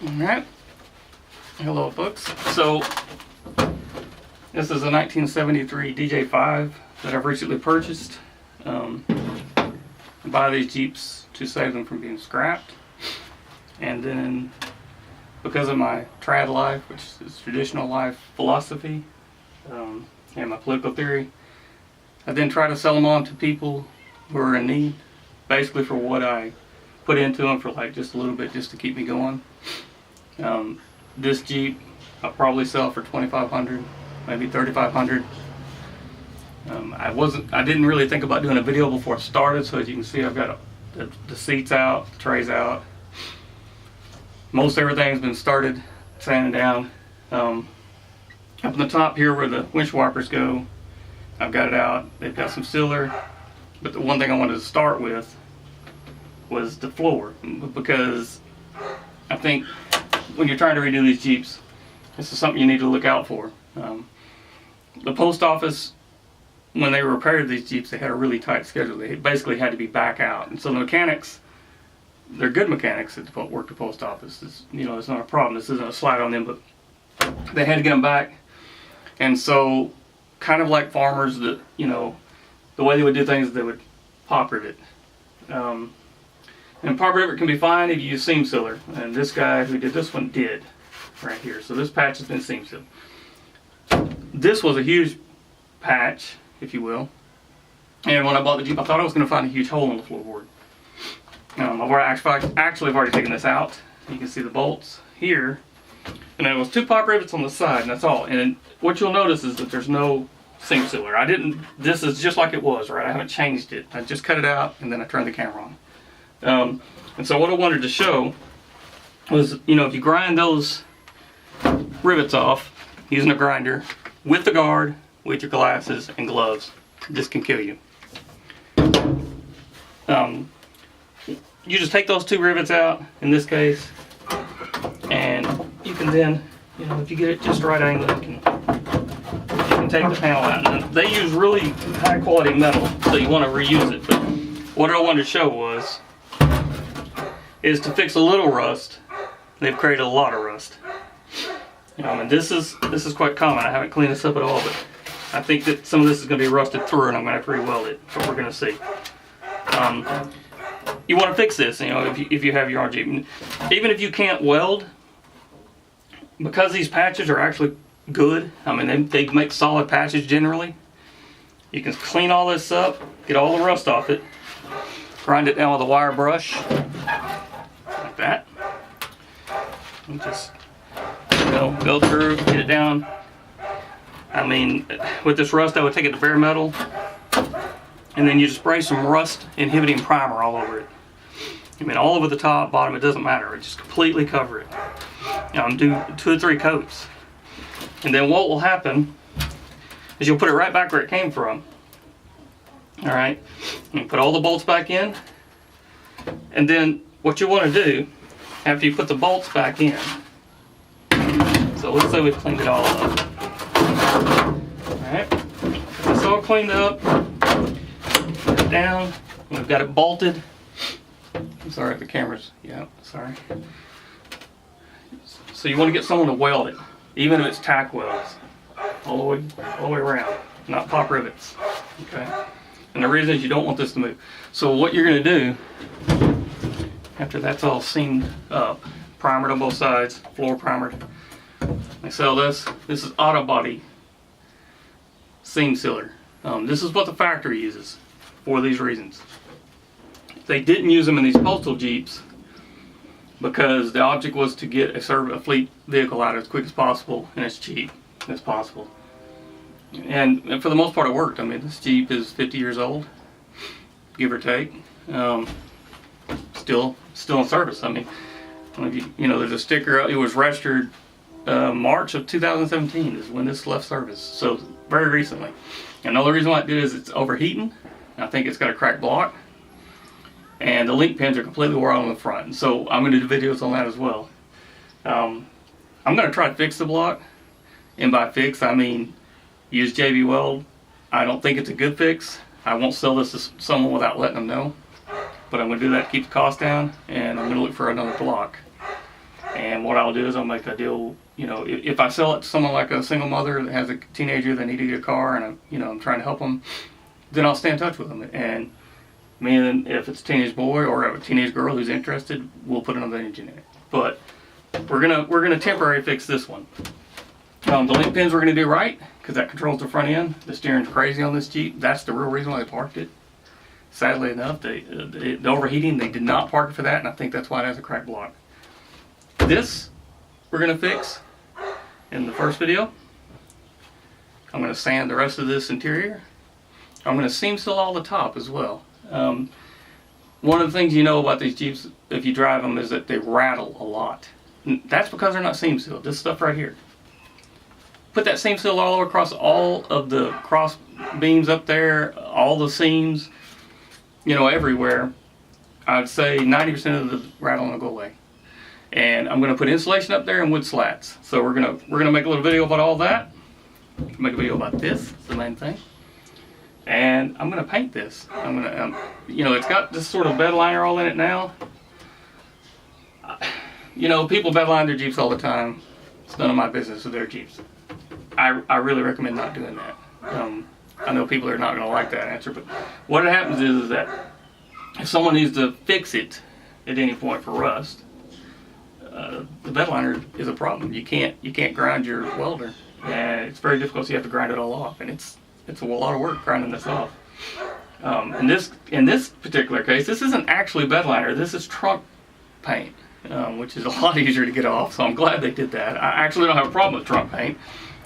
Alright, hello folks. So this is a 1973 DJ5 that I've recently purchased. I buy these Jeeps to save them from being scrapped, and then because of my trad life, which is traditional life philosophy, and my political theory, I then try to sell them on to people who are in need, basically for what I put into them, for like just a little bit, just to keep me going. This Jeep I'll probably sell for $2,500, maybe $3,500. I didn't really think about doing a video before I started, so as you can see, I've got the seats out, the trays out. Most everything's been started, sanding down. Up on the top here where the windshield wipers go, I've got it out. They've got some sealer, but the one thing I wanted to start with was the floor, because I think when you're trying to redo these Jeeps, this is something you need to look out for. The post office, when they repaired these Jeeps, they had a really tight schedule. They basically had to be back out, and so the mechanics, they're good mechanics that work the post office. It's not a problem. This isn't a slight on them, but they had to get them back. And so, kind of like farmers, the way they would do things is they would pop rivet. And pop rivet can be fine if you use seam sealer, and this guy who did this one did right here. So this patch has been seam sealed. This was a huge patch, if you will, and when I bought the Jeep I thought I was going to find a huge hole in the floorboard. I've already taken this out. You can see the bolts here, and there was 2 pop rivets on the side, and that's all. And what you'll notice is that there's no seam sealer. This is just like it was, right? I haven't changed it. I just cut it out and then I turned the camera on. And so what I wanted to show was, if you grind those rivets off using a grinder with the guard, with your glasses and gloves, this can kill you. You just take those 2 rivets out, in this case, and you can then, if you get it just right angle, you can take the panel out. And they use really high quality metal, so you want to reuse it. But what I wanted to show is to fix a little rust. They've created a lot of rust. And this is quite common. I haven't cleaned this up at all, but I think that some of this is going to be rusted through, and I'm going to have to re-weld it. That's what we're going to see. You want to fix this, if you have your own Jeep. Even if you can't weld, because these patches are actually good, they make solid patches generally, you can clean all this up, get all the rust off it, grind it down with a wire brush, like that, and just go through, get it down. With this rust, I would take it to bare metal, and then you just spray some rust inhibiting primer all over it. All over the top, bottom, it doesn't matter. Just completely cover it. Do 2 or 3 coats. And then what will happen is you'll put it right back where it came from. Alright? You put all the bolts back in. And then what you want to do, after you put the bolts back in, so let's say we've cleaned it all up. Alright? It's all cleaned up. Put it down. We've got it bolted. I'm sorry if the camera's, sorry. So you want to get someone to weld it, even if it's tack welds, all the way around, not pop rivets, okay? And the reason is you don't want this to move. So what you're going to do, after that's all seamed up, primered on both sides, floor primered, they sell this. This is auto body seam sealer. This is what the factory uses for these reasons. They didn't use them in these Postal Jeeps because the object was to get a fleet vehicle out as quick as possible and as cheap as possible. And for the most part it worked. This Jeep is 50 years old, give or take. Still in service. There's a sticker. It was registered March of 2017 is when this left service, so very recently. And the only reason why it did is it's overheating. I think it's got a cracked block, and the link pins are completely wore out on the front. And so I'm going to do videos on that as well. I'm going to try to fix the block, and by fix I mean use JB Weld. I don't think it's a good fix. I won't sell this to someone without letting them know, but I'm going to do that to keep the cost down, and I'm going to look for another block. And what I'll do is I'll make a deal, you know, if I sell it to someone like a single mother that has a teenager that need to get a car, and I'm trying to help them, then I'll stay in touch with them. And if it's a teenage boy or a teenage girl who's interested, we'll put another engine in it. But we're gonna temporary fix this one. The link pins we're gonna do right, because that controls the front end. The steering's crazy on this Jeep. That's the real reason why they parked it. Sadly enough, the overheating, they did not park it for that, and I think that's why it has a cracked block. This we're going to fix in the first video. I'm going to sand the rest of this interior. I'm going to seam seal all the top as well. One of the things you know about these Jeeps, if you drive them, is that they rattle a lot. And that's because they're not seam sealed. This stuff right here. Put that seam seal all over across all of the cross beams up there, all the seams, you know, everywhere. I'd say 90% of the rattling will go away. And I'm going to put insulation up there and wood slats. So we're gonna make a little video about all that. Make a video about this. It's the main thing. And I'm going to paint this. I'm going to, you know, it's got this sort of bed liner all in it now. You know, people bed line their Jeeps all the time. It's none of my business with their Jeeps. I really recommend not doing that. I know people are not going to like that answer, but what happens is that if someone needs to fix it at any point for rust, the bed liner is a problem. You can't grind your welder, and it's very difficult. So you have to grind it all off, and it's a lot of work grinding this off. In this particular case, this isn't actually bed liner. This is trunk paint, which is a lot easier to get off. So I'm glad they did that. I actually don't have a problem with trunk paint.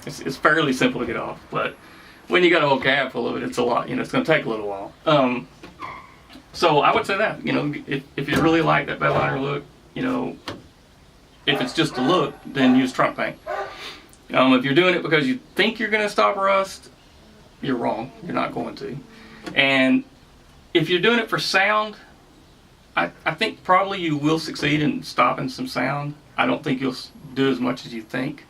It's fairly simple to get off, but when you got a whole cab full of it, it's a lot. You know, it's going to take a little while. So I would say that, you know, if you really like that bed liner look, you know, if it's just a look, then use trunk paint. If you're doing it because you think you're going to stop rust, you're wrong. You're not going to. And if you're doing it for sound, I think probably you will succeed in stopping some sound. I don't think you'll do as much as you think.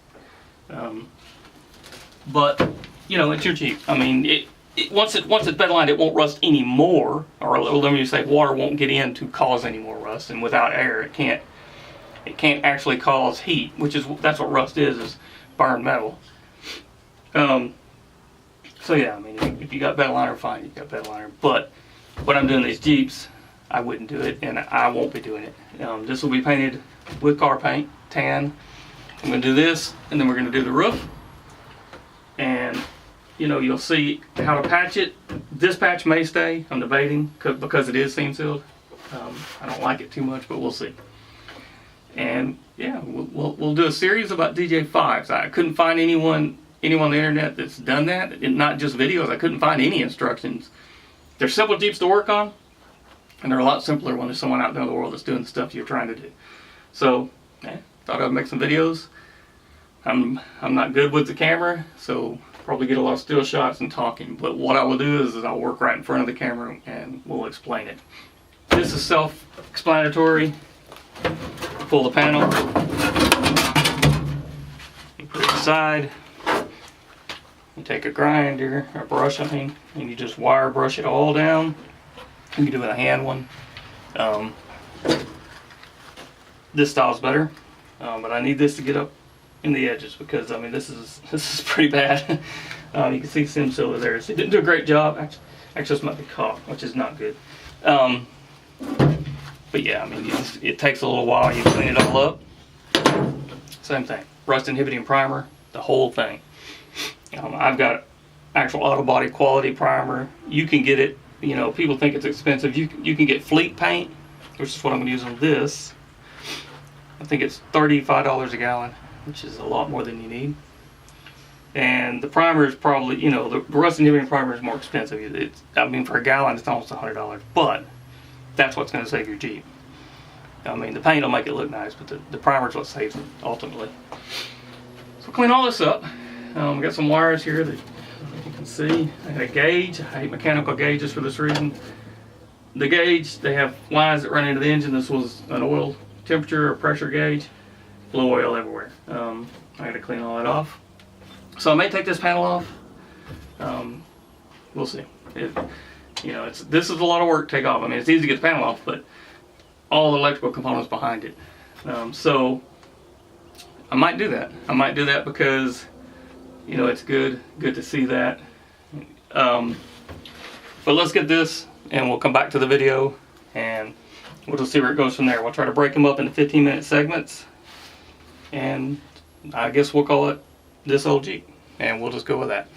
But, you know, it's your Jeep. I mean, once it's bedlined, it won't rust anymore. Or let me just say, water won't get in to cause any more rust. And without air, it can't actually cause heat, that's what rust is burned metal. So yeah, I mean, if you got bed liner, fine, you got bed liner. But when I'm doing these Jeeps, I wouldn't do it, and I won't be doing it. This will be painted with car paint, tan. I'm going to do this, and then we're going to do the roof. And, you know, you'll see how to patch it. This patch may stay, I'm debating, because it is seam sealed. I don't like it too much, but we'll see. And yeah, we'll do a series about DJ5s. I couldn't find anyone on the internet that's done that, and not just videos. I couldn't find any instructions. They're simple Jeeps to work on, and they're a lot simpler when there's someone out there in the world that's doing the stuff you're trying to do. So, yeah, thought I'd make some videos. I'm not good with the camera, so probably get a lot of still shots and talking. But what I will do is I'll work right in front of the camera and we'll explain it. This is self-explanatory. Pull the panel, you put it aside, you take a grinder, or brush, and you just wire brush it all down. You can do it with a hand one. This style's better, but I need this to get up in the edges because I mean this is pretty bad. You can see seam seal there. So it didn't do a great job. Actually, this might be caught, which is not good. But yeah, I mean, it takes a little while. You clean it all up. Same thing. Rust inhibiting primer, the whole thing. I've got actual auto body quality primer. You can get it. You know, people think it's expensive. You can get fleet paint, which is what I'm going to use on this. I think it's $35 a gallon, which is a lot more than you need. And the primer is probably, you know, the rust inhibiting primer is more expensive. I mean, for a gallon, it's almost $100, but that's what's going to save your Jeep. I mean, the paint will make it look nice, but the primer is what saves it, ultimately. So clean all this up. We got some wires here that you can see. I had a gauge. I hate mechanical gauges for this reason. The gauge, they have lines that run into the engine. This was an oil temperature or pressure gauge. Blew oil everywhere. I got to clean all that off. So I may take this panel off. We'll see. You know, this is a lot of work to take off. I mean, it's easy to get the panel off, but all the electrical components behind it. So I might do that. I might do that because, you know, it's good to see that. But let's get this, and we'll come back to the video, and we'll just see where it goes from there. We'll try to break them up into 15-minute segments, and I guess we'll call it This Old Jeep, and we'll just go with that.